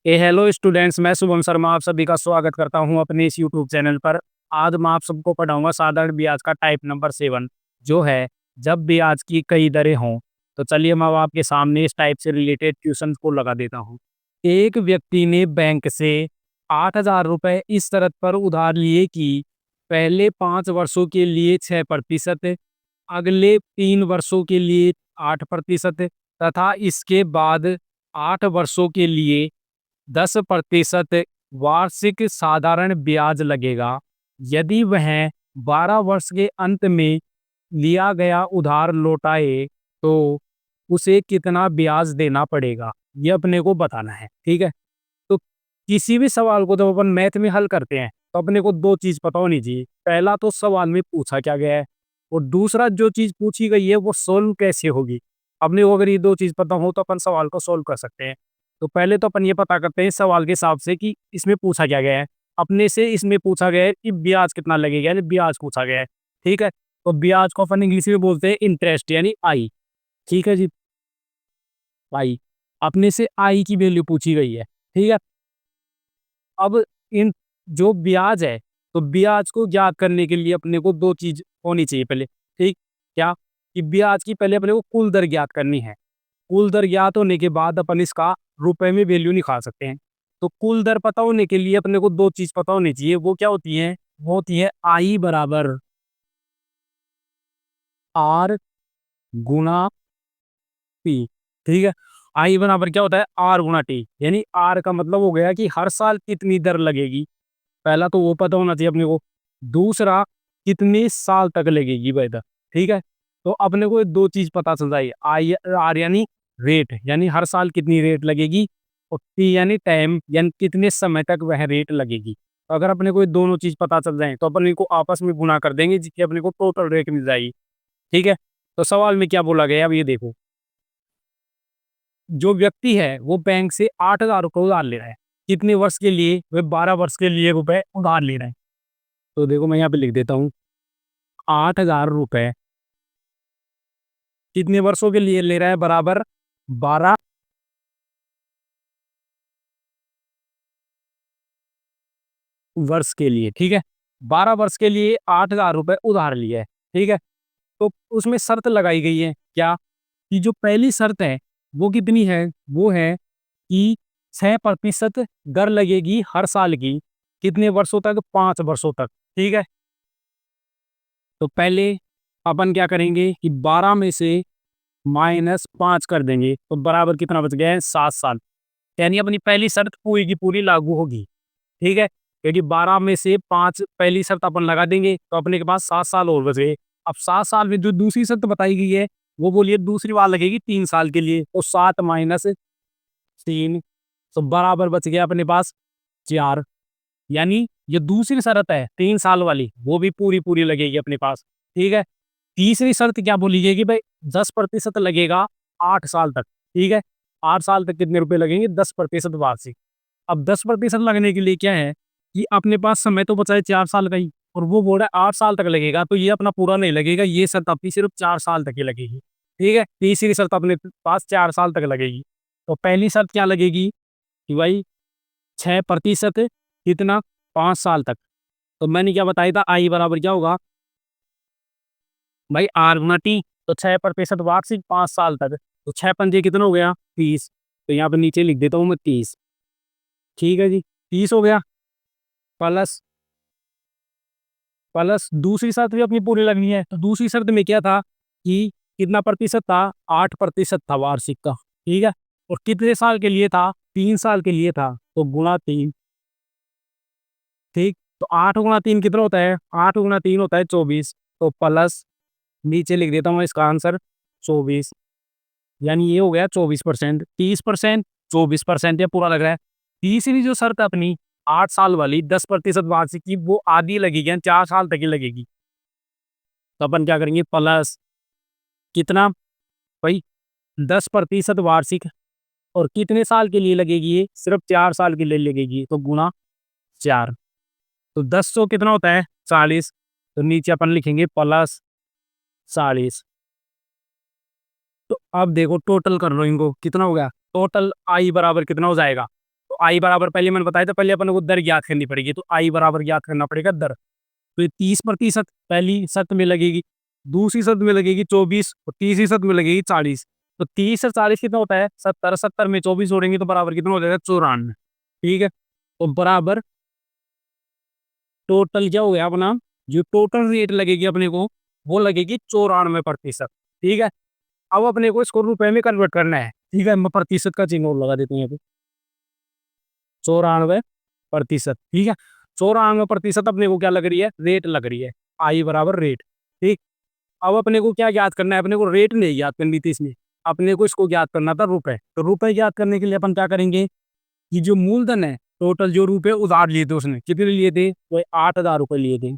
Hello students, मैं शुभम शर्मा आप सभी का स्वागत करता हूं अपने इस यूट्यूब चैनल पर। आज मैं आप सबको पढ़ाऊंगा साधारण ब्याज का टाइप नंबर 7, जो है जब ब्याज की कई दरें हों। तो चलिए मैं अब आपके सामने इस टाइप से रिलेटेड क्वेश्चन को लगा देता हूं। एक व्यक्ति ने बैंक से 8,000 रुपये इस शर्त पर उधार लिए कि पहले 5 वर्षों के लिए 6%, अगले 3 वर्षों के लिए 8% तथा इसके बाद 8 वर्षों के लिए 10% वार्षिक साधारण ब्याज लगेगा। यदि वह 12 वर्ष के अंत में लिया गया उधार लौटाए तो उसे कितना ब्याज देना पड़ेगा, ये अपने को बताना है। ठीक है, तो किसी भी सवाल को जब अपन मैथ में हल करते हैं तो अपने को दो चीज पता होनी चाहिए। पहला तो सवाल में पूछा क्या गया है, और दूसरा जो चीज पूछी गई है वो सोल्व कैसे होगी। अपने को अगर ये दो चीज पता हो तो अपन सवाल को सोल्व कर सकते हैं। तो पहले तो अपन ये पता करते हैं इस सवाल के हिसाब से कि इसमें पूछा क्या गया है। अपने से इसमें पूछा गया है कि ब्याज कितना लगेगा, यानी ब्याज पूछा गया है। ठीक है, तो ब्याज को अपन इंग्लिश में बोलते हैं इंटरेस्ट, यानी आई। ठीक है जी, आई। अपने से आई की वैल्यू पूछी गई है। ठीक है, अब इन जो ब्याज है, तो ब्याज को ज्ञात करने के लिए अपने को दो चीज होनी चाहिए पहले। ठीक, क्या कि ब्याज की पहले अपने को कुल दर ज्ञात करनी है। कुल दर ज्ञात होने के बाद अपन इसका रुपए में वैल्यू निकाल सकते हैं। तो कुल दर पता होने के लिए अपने को दो चीज पता होनी चाहिए। वो क्या होती है? वो होती है आई बराबर आर गुना पी। ठीक है, आई बराबर क्या होता है? आर गुना टी, यानी आर का मतलब हो गया कि हर साल कितनी दर लगेगी। पहला तो वो पता होना चाहिए अपने को। दूसरा, कितने साल तक लगेगी वह दर। ठीक है, तो अपने को ये दो चीज पता चल जाएगी। आई आर यानी रेट, यानी हर साल कितनी रेट लगेगी, और टी यानी टाइम, यानी कितने समय तक वह रेट लगेगी। तो अगर अपने को ये दोनों चीज पता चल जाए तो अपन इनको आपस में गुना कर देंगे, जिसकी अपने को टोटल रेट मिल जाएगी। ठीक है, तो सवाल में क्या बोला गया है अब ये देखो। जो व्यक्ति है वो बैंक से 8,000 रुपये उधार ले रहा है। कितने वर्ष के लिए? वह 12 वर्ष के लिए रुपए उधार ले रहा है। तो देखो मैं यहाँ पे लिख देता हूँ, 8,000 रुपये कितने वर्षों के लिए ले रहा है? बराबर 12 वर्ष के लिए। ठीक है, 12 वर्ष के लिए 8,000 रुपये उधार लिए है। ठीक है, तो उसमें शर्त लगाई गई है क्या, कि जो पहली शर्त है वो कितनी है? वो है कि 6% दर लगेगी हर साल की। कितने वर्षों तक? 5 वर्षों तक। ठीक है, तो पहले अपन क्या करेंगे कि 12 में से -5 कर देंगे, तो बराबर कितना बच गया है? 7 साल। यानी अपनी पहली शर्त पूरी की पूरी लागू होगी। ठीक है, क्योंकि 12 में से 5 पहली शर्त अपन लगा देंगे तो अपने के पास 7 साल और बच गए। अब 7 साल में जो दूसरी शर्त बताई गई है वो बोलिए दूसरी बार लगेगी 3 साल के लिए, तो 7 - 3, तो बराबर बच गया अपने पास 4। यानी ये दूसरी शर्त है 3 साल वाली, वो भी पूरी पूरी लगेगी अपने पास। ठीक है, तीसरी शर्त क्या बोली गई कि भाई 10% लगेगा 8 साल तक। ठीक है, 8 साल तक कितने रुपए लगेंगे? 10% वार्षिक। अब 10% लगने के लिए क्या है कि अपने पास समय तो बचा है 4 साल का ही, और वो बोल रहा है 8 साल तक लगेगा, तो ये अपना पूरा नहीं लगेगा, ये शर्त अपनी सिर्फ 4 साल तक ही लगेगी। ठीक है, तीसरी शर्त अपने पास 4 साल तक लगेगी। तो पहली शर्त क्या लगेगी कि भाई 6% कितना? 5 साल तक। तो मैंने क्या बताया था? आई बराबर क्या होगा भाई? आर गुना टी। तो 6% वार्षिक 5 साल तक, तो 6 पंजे कितना हो गया? 30। तो यहाँ पे नीचे लिख देता हूँ मैं 30। ठीक है जी, 30 हो गया। प्लस प्लस दूसरी शर्त भी अपनी पूरी लगनी है। तो दूसरी शर्त में क्या था कि कितना प्रतिशत था? 8% था वार्षिक का। ठीक है, और कितने साल के लिए था? 3 साल के लिए था, तो गुणा 3। ठीक, तो 8 × 3 कितना होता है? 8 × 3 होता है 24। तो प्लस नीचे लिख देता हूँ इसका आंसर 24। यानी ये हो गया 24%। 30%, 24%, ये पूरा लग रहा है। तीसरी जो शर्त है अपनी 8 साल वाली 10% वार्षिक की, वो आधी लगेगी, यानी 4 साल तक ही लगेगी। तो अपन क्या करेंगे? प्लस कितना भाई? 10% वार्षिक, और कितने साल के लिए लगेगी? ये सिर्फ 4 साल के लिए लगेगी, तो गुना 4। तो 10 कितना होता है? 40। तो नीचे अपन लिखेंगे प्लस 40। तो अब देखो टोटल कर लो इनको, कितना हो गया टोटल? आई बराबर कितना हो जाएगा? तो आई बराबर पहले मैंने बताया था, पहले अपन को दर ज्ञात करनी पड़ेगी, तो आई बराबर ज्ञात करना पड़ेगा दर। तो 30% पहली शर्त में लगेगी, दूसरी शर्त में लगेगी 24 और तीसरी शर्त में लगेगी 40। तो 30 और 40 कितना होता है 70, 70 में 24 जोड़ेंगे तो बराबर कितना हो जाएगा 94। ठीक है, तो बराबर टोटल क्या हो गया अपना, जो टोटल रेट लगेगी अपने को वो लगेगी 94%। ठीक है, अब अपने को इसको रुपए में कन्वर्ट करना है। ठीक है, मैं प्रतिशत का चिन्ह और लगा देती हूँ 94%। ठीक है, 94% अपने को क्या लग रही है, रेट लग रही है, आई बराबर रेट। ठीक, अब अपने को क्या ज्ञात करना है, अपने को रेट नहीं ज्ञात करनी थी इसमें, अपने को इसको ज्ञात करना था रुपए। तो रुपए ज्ञात करने के लिए अपन क्या करेंगे कि जो मूलधन है, टोटल जो रुपए उधार लिए थे उसने कितने लिए थे, तो 8,000 रुपए लिए थे,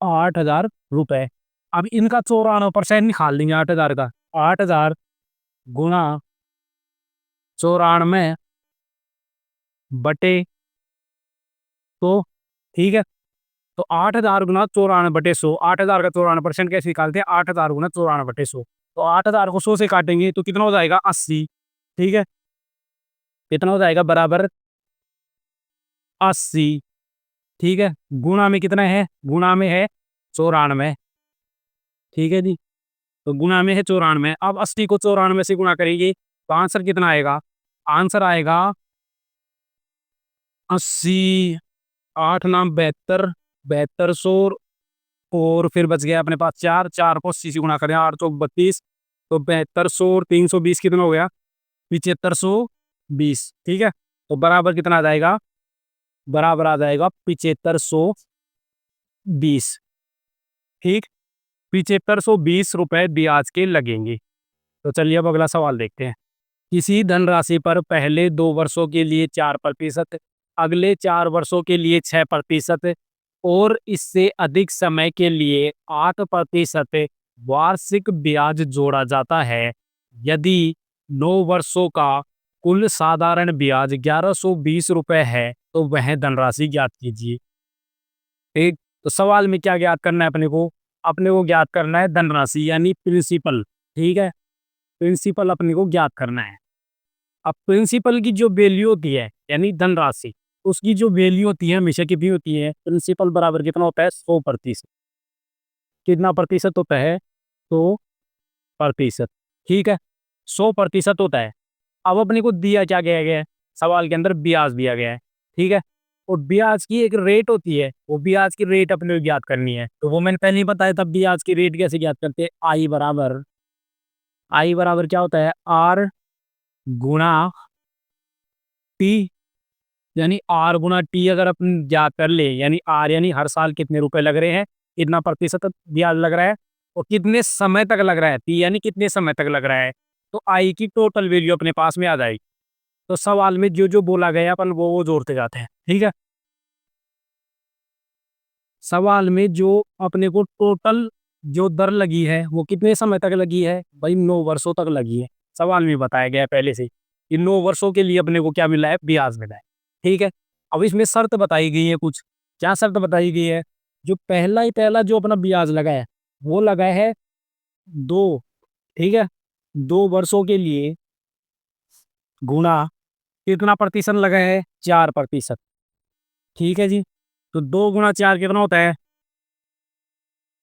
8,000 रुपए। अब इनका 94% निकाल देंगे 8,000 का, 8,000 गुणा 94 बटे 100। ठीक है, तो 8,000 गुना 94/100, 8,000 का 94% कैसे निकालते हैं, 8,000 गुना 94/100। तो 8,000 को 100 से काटेंगे तो कितना हो जाएगा 80। ठीक है, कितना हो जाएगा बराबर 80। ठीक है, गुणा में कितना है, गुणा में है 94। ठीक है जी, तो गुणा में है 94। अब 80 को 94 से गुणा करेंगे तो आंसर कितना आएगा, आंसर आएगा 80, 8 नाम 72, 7200 और फिर बच गया अपने पास 4, 4 को 80 से गुणा करें 8 चौक 32, तो 7200 और 320 कितना हो गया 7520। ठीक है, तो बराबर कितना आ जाएगा, बराबर आ जाएगा 7520। ठीक, 7520 रुपए ब्याज के लगेंगे। तो चलिए अब अगला सवाल देखते हैं। किसी धनराशि पर पहले 2 वर्षों के लिए 4%, अगले 4 वर्षों के लिए 6% और इससे अधिक समय के लिए 8% वार्षिक ब्याज जोड़ा जाता है। यदि 9 वर्षों का कुल साधारण ब्याज 1120 रुपए है तो वह धनराशि ज्ञात कीजिए। ठीक, तो सवाल में क्या ज्ञात करना है अपने को, अपने को ज्ञात करना है धनराशि यानी प्रिंसिपल। ठीक है, प्रिंसिपल अपने को ज्ञात करना है। अब प्रिंसिपल की जो वैल्यू होती है यानी धनराशि, उसकी जो वैल्यू होती है हमेशा कितनी होती है, प्रिंसिपल बराबर कितना होता है 100%। कितना प्रतिशत होता है, 100%। ठीक है, 100% होता है। अब अपने को दिया क्या गया है, सवाल के अंदर ब्याज दिया गया है। ठीक है, और ब्याज की एक रेट होती है, वो ब्याज की रेट अपने को ज्ञात करनी है। तो वो मैंने पहले ही बताया था ब्याज की रेट कैसे ज्ञात करते हैं, आई बराबर क्या होता है, आर गुणा टी, यानी आर गुना टी अगर अपन ज्ञात कर ले, यानी आर यानी हर साल कितने रुपए लग रहे हैं, कितना प्रतिशत ब्याज लग रहा है और कितने समय तक लग रहा है, टी यानी कितने समय तक लग रहा है, तो आई की टोटल वैल्यू अपने पास में आ जाएगी। तो सवाल में जो जो बोला गया अपन वो जोड़ते जाते हैं। ठीक है, सवाल में जो अपने को टोटल जो दर लगी है वो कितने समय तक लगी है, भाई 9 वर्षों तक लगी है। सवाल में बताया गया है पहले से कि 9 वर्षों के लिए अपने को क्या मिला है, ब्याज मिला है। ठीक है, अब इसमें शर्त बताई गई है कुछ, क्या शर्त बताई गई है, जो पहला ही पहला जो अपना ब्याज लगा है वो लगा है 2। ठीक है, 2 वर्षों के लिए गुणा कितना प्रतिशत लगा है, 4%। ठीक है जी, तो 2 गुणा 4 कितना होता है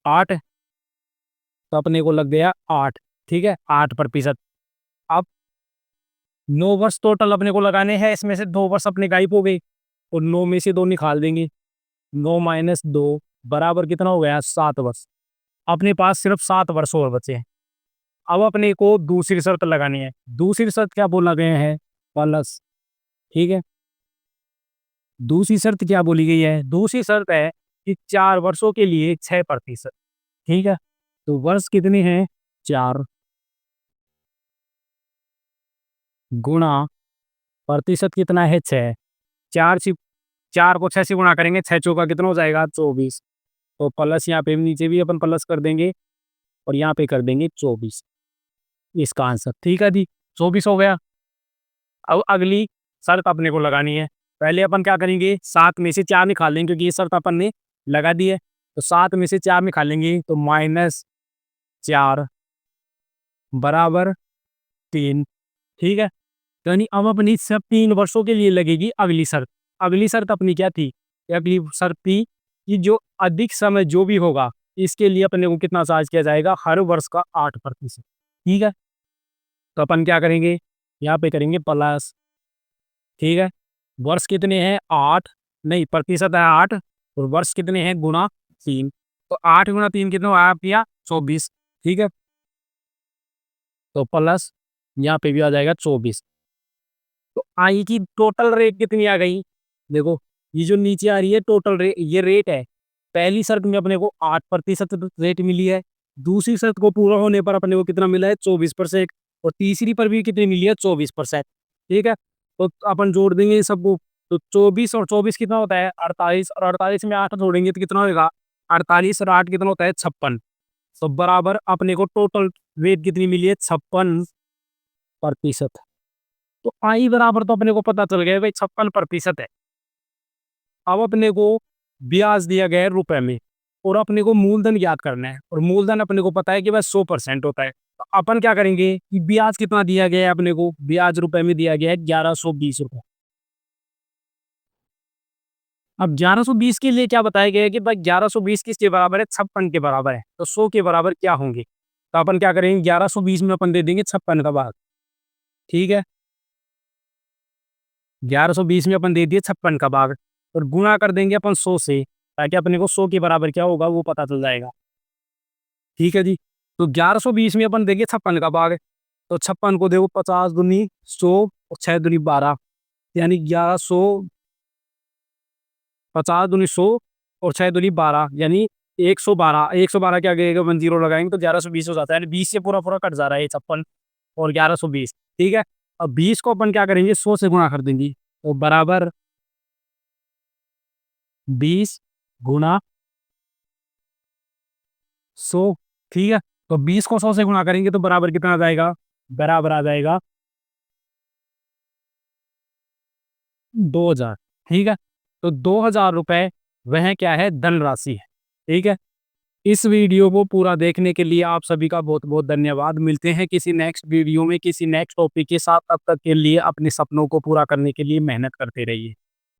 8, तो अपने को लग गया 8। ठीक है, 8%। अब 9 वर्ष टोटल अपने को लगाने हैं, इसमें से 2 वर्ष अपने गायब हो गए और 9 में से 2 निकाल देंगे, 9 माइनस 2 बराबर कितना हो गया 7 वर्ष। अपने पास सिर्फ 7 वर्ष और बचे हैं। अब अपने को दूसरी शर्त लगानी है, दूसरी शर्त क्या बोला गया है, प्लस। ठीक है, दूसरी शर्त क्या बोली गई है, दूसरी शर्त है कि 4 वर्षों के लिए 6%। ठीक है, तो वर्ष कितने हैं 4 गुणा प्रतिशत कितना है 6, 4 को 6 से गुणा करेंगे, 6 चौका कितना हो जाएगा 24। तो प्लस यहाँ पे नीचे भी अपन प्लस कर देंगे और यहाँ पे कर देंगे 24, इसका आंसर। ठीक है जी, 24 हो गया। अब अगली शर्त अपने को लगानी है, पहले अपन क्या करेंगे 7 में से 4 निकाल लेंगे क्योंकि ये शर्त अपन ने लगा दी है। तो 7 में से 4 निकालेंगे तो -4 बराबर 3। ठीक है, यानी अब अपनी सब 3 वर्षों के लिए लगेगी अगली शर्त। अगली शर्त अपनी क्या थी? अगली शर्त थी कि जो अधिक समय जो भी होगा, इसके लिए अपने को कितना चार्ज किया जाएगा? हर वर्ष का 8%। ठीक है? तो अपन क्या करेंगे? यहाँ पे करेंगे प्लस, ठीक है? वर्ष कितने हैं? 8, नहीं प्रतिशत है 8 और वर्ष कितने हैं? गुणा 3। तो 8 गुणा 3 कितना आया आपका? 24। ठीक है? तो प्लस यहाँ पे भी आ जाएगा 24। तो आई की टोटल रेट कितनी आ गई? देखो, ये जो नीचे आ रही है टोटल रेट, ये रेट है। पहली शर्त में अपने को 8% रेट मिली है। दूसरी शर्त को पूरा होने पर अपने को कितना मिला है? 24%। और तीसरी पर भी कितनी मिली है? 24%। ठीक है? तो अपन जोड़ देंगे इन सबको। तो 24 और 24 कितना होता है? 48, और 48 में 8 जोड़ेंगे तो कितना होगा? 48 और 8 कितना होता है? 56। तो बराबर अपने को टोटल रेट कितनी मिली है? 56%। तो आई बराबर तो अपने को पता चल गया भाई 56% है। अब अपने को ब्याज दिया गया है रुपए में और अपने को मूलधन याद करना है, और मूलधन अपने को पता है कि बस 100% होता है। तो अपन क्या करेंगे कि ब्याज कितना दिया गया है? अपने को ब्याज रुपए में दिया गया है 1120 रुपए। अब 1120 के लिए क्या बताया गया है कि भाई 1120 किसके बराबर है? 56 के बराबर है। तो 100 के बराबर क्या होंगे? तो अपन क्या करेंगे? 1120 में अपन दे देंगे 56 का भाग। ठीक है? 1120 में अपन दे दिए 56 का भाग और गुणा कर देंगे अपन 100 से, ताकि अपने को 100 के बराबर क्या होगा वो पता चल जाएगा। ठीक है जी? तो 1120 में अपन देंगे 56 का भाग। तो 56 को देखो 50 दूनी 100 और 6 दूनी 12, यानी 1100, 50 दूनी 100 और 6 दूनी 12, यानी 112। 112 के आगे 1 जीरो लगाएंगे तो 1120 हो जाता है, यानी 20 से पूरा पूरा कट जा रहा है ये 56 और 1120। ठीक है? अब 20 को अपन क्या करेंगे? 100 से गुणा कर देंगे, तो बराबर 20 गुणा 100। ठीक है? तो 20 को 100 से गुणा करेंगे तो बराबर कितना आ जाएगा? बराबर आ जाएगा 2000। ठीक है? तो 2000 रुपए वह क्या है? धनराशि है। ठीक है? इस वीडियो को पूरा देखने के लिए आप सभी का बहुत बहुत धन्यवाद। मिलते हैं किसी नेक्स्ट वीडियो में किसी नेक्स्ट टॉपिक के साथ। तब तक के लिए अपने सपनों को पूरा करने के लिए मेहनत करते रहिए।